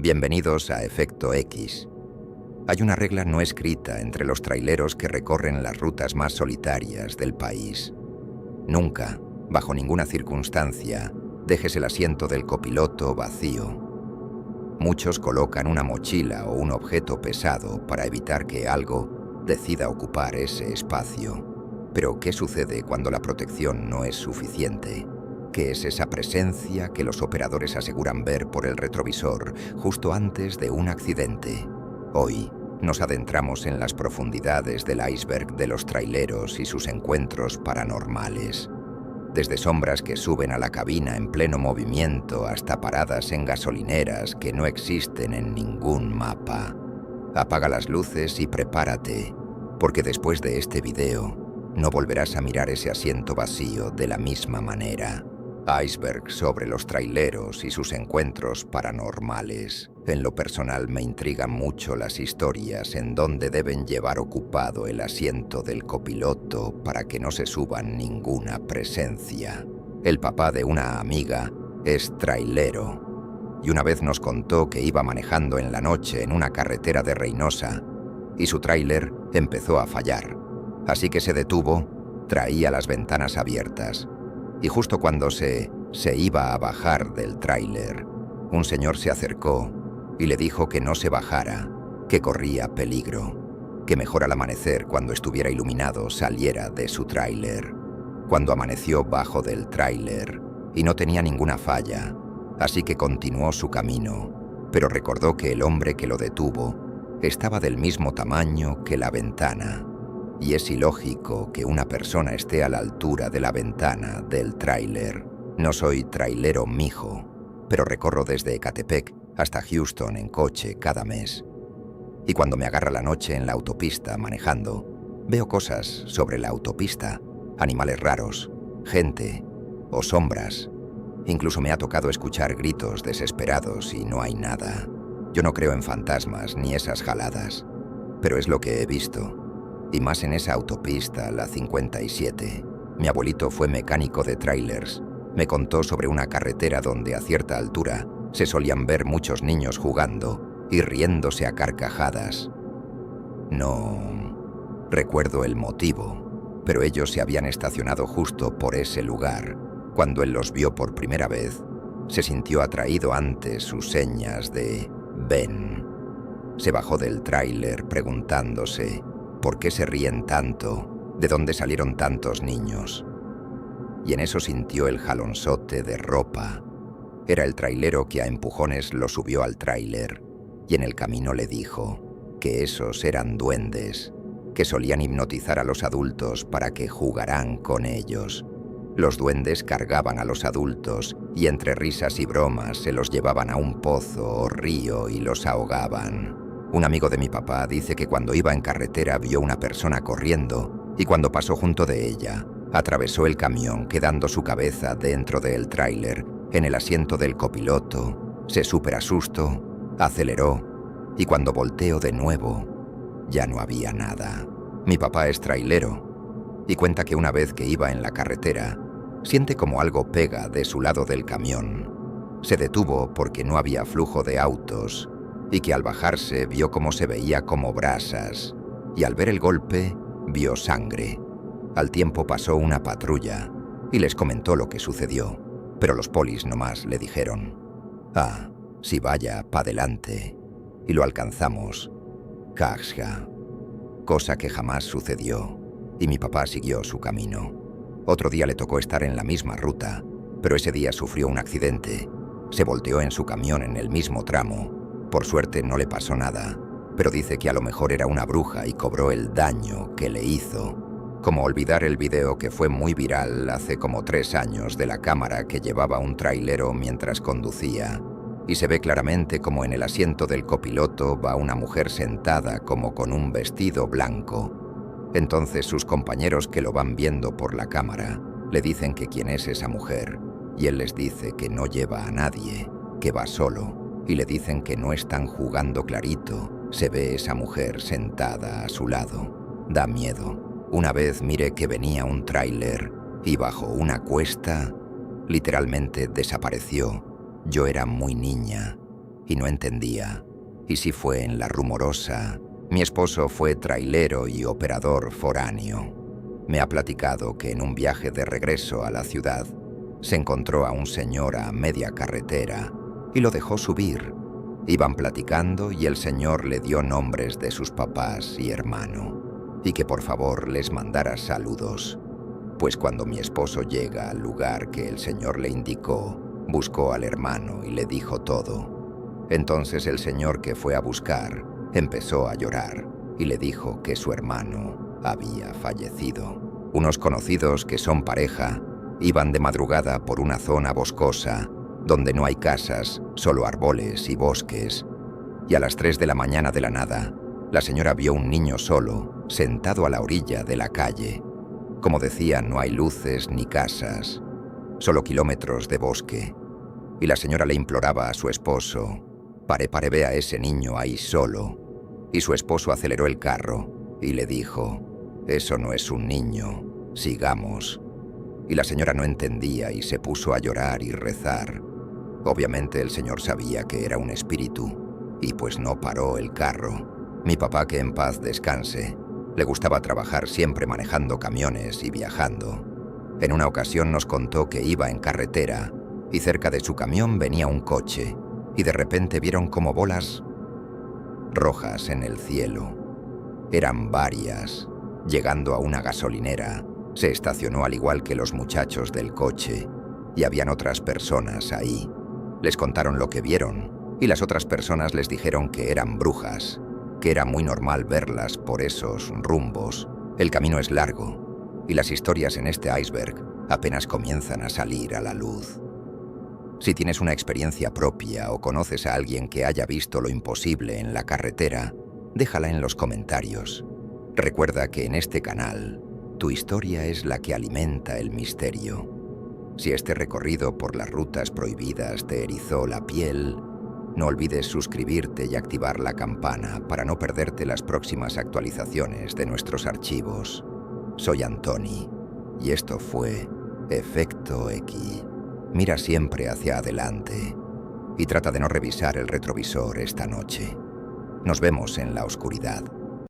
Bienvenidos a Efecto X. Hay una regla no escrita entre los traileros que recorren las rutas más solitarias del país. Nunca, bajo ninguna circunstancia, dejes el asiento del copiloto vacío. Muchos colocan una mochila o un objeto pesado para evitar que algo decida ocupar ese espacio. Pero, ¿qué sucede cuando la protección no es suficiente? ¿Qué es esa presencia que los operadores aseguran ver por el retrovisor justo antes de un accidente? Hoy nos adentramos en las profundidades del iceberg de los traileros y sus encuentros paranormales. Desde sombras que suben a la cabina en pleno movimiento hasta paradas en gasolineras que no existen en ningún mapa. Apaga las luces y prepárate, porque después de este video no volverás a mirar ese asiento vacío de la misma manera. Iceberg sobre los traileros y sus encuentros paranormales. En lo personal me intrigan mucho las historias en donde deben llevar ocupado el asiento del copiloto para que no se suban ninguna presencia. El papá de una amiga es trailero y una vez nos contó que iba manejando en la noche en una carretera de Reynosa y su tráiler empezó a fallar. Así que se detuvo, traía las ventanas abiertas. Y justo cuando se iba a bajar del tráiler, un señor se acercó y le dijo que no se bajara, que corría peligro, que mejor al amanecer, cuando estuviera iluminado, saliera de su tráiler. Cuando amaneció bajo del tráiler y no tenía ninguna falla, así que continuó su camino, pero recordó que el hombre que lo detuvo estaba del mismo tamaño que la ventana. Y es ilógico que una persona esté a la altura de la ventana del tráiler. No soy trailero mijo, pero recorro desde Ecatepec hasta Houston en coche cada mes. Y cuando me agarra la noche en la autopista manejando, veo cosas sobre la autopista, animales raros, gente o sombras. Incluso me ha tocado escuchar gritos desesperados y no hay nada. Yo no creo en fantasmas ni esas jaladas, pero es lo que he visto. Y más en esa autopista, la 57. Mi abuelito fue mecánico de trailers. Me contó sobre una carretera donde a cierta altura se solían ver muchos niños jugando y riéndose a carcajadas. No recuerdo el motivo, pero ellos se habían estacionado justo por ese lugar. Cuando él los vio por primera vez, se sintió atraído ante sus señas de ven. Se bajó del tráiler preguntándose ¿por qué se ríen tanto? ¿De dónde salieron tantos niños? Y en eso sintió el jalonzote de ropa. Era el trailero que a empujones lo subió al tráiler y en el camino le dijo que esos eran duendes, que solían hipnotizar a los adultos para que jugaran con ellos. Los duendes cargaban a los adultos y entre risas y bromas se los llevaban a un pozo o río y los ahogaban. Un amigo de mi papá dice que cuando iba en carretera vio una persona corriendo y cuando pasó junto de ella, atravesó el camión quedando su cabeza dentro del tráiler, en el asiento del copiloto, se superasustó, aceleró y cuando volteó de nuevo, ya no había nada. Mi papá es trailero y cuenta que una vez que iba en la carretera, siente como algo pega de su lado del camión. Se detuvo porque no había flujo de autos y que al bajarse vio cómo se veía como brasas, y al ver el golpe, vio sangre. Al tiempo pasó una patrulla, y les comentó lo que sucedió, pero los polis nomás le dijeron, «Ah, si vaya, pa' delante», y lo alcanzamos, «Caja», cosa que jamás sucedió, y mi papá siguió su camino. Otro día le tocó estar en la misma ruta, pero ese día sufrió un accidente, se volteó en su camión en el mismo tramo. Por suerte no le pasó nada, pero dice que a lo mejor era una bruja y cobró el daño que le hizo. Como olvidar el video que fue muy viral hace como 3 años de la cámara que llevaba un trailero mientras conducía, y se ve claramente como en el asiento del copiloto va una mujer sentada como con un vestido blanco. Entonces sus compañeros que lo van viendo por la cámara le dicen que quién es esa mujer, y él les dice que no lleva a nadie, que va solo. Y le dicen que no están jugando clarito, se ve esa mujer sentada a su lado. Da miedo. Una vez miré que venía un tráiler y bajo una cuesta, literalmente desapareció. Yo era muy niña y no entendía. Y si fue en La Rumorosa, mi esposo fue trailero y operador foráneo. Me ha platicado que en un viaje de regreso a la ciudad se encontró a un señor a media carretera y lo dejó subir. Iban platicando y el señor le dio nombres de sus papás y hermano y que por favor les mandara saludos. Pues cuando mi esposo llega al lugar que el señor le indicó, buscó al hermano y le dijo todo. Entonces el señor que fue a buscar empezó a llorar y le dijo que su hermano había fallecido. Unos conocidos que son pareja iban de madrugada por una zona boscosa donde no hay casas, solo árboles y bosques. Y a las 3 de la mañana de la nada, la señora vio un niño solo, sentado a la orilla de la calle. Como decía, no hay luces ni casas, solo kilómetros de bosque. Y la señora le imploraba a su esposo: pare, ve a ese niño ahí solo. Y su esposo aceleró el carro y le dijo: eso no es un niño, sigamos. Y la señora no entendía y se puso a llorar y rezar. Obviamente el señor sabía que era un espíritu y pues no paró el carro. Mi papá, que en paz descanse, le gustaba trabajar siempre manejando camiones y viajando. En una ocasión nos contó que iba en carretera y cerca de su camión venía un coche y de repente vieron como bolas rojas en el cielo. Eran varias. Llegando a una gasolinera, se estacionó al igual que los muchachos del coche y habían otras personas ahí. Les contaron lo que vieron y las otras personas les dijeron que eran brujas, que era muy normal verlas por esos rumbos. El camino es largo y las historias en este iceberg apenas comienzan a salir a la luz. Si tienes una experiencia propia o conoces a alguien que haya visto lo imposible en la carretera, déjala en los comentarios. Recuerda que en este canal, tu historia es la que alimenta el misterio. Si este recorrido por las rutas prohibidas te erizó la piel, no olvides suscribirte y activar la campana para no perderte las próximas actualizaciones de nuestros archivos. Soy Antoni y esto fue Efecto X. Mira siempre hacia adelante y trata de no revisar el retrovisor esta noche. Nos vemos en la oscuridad.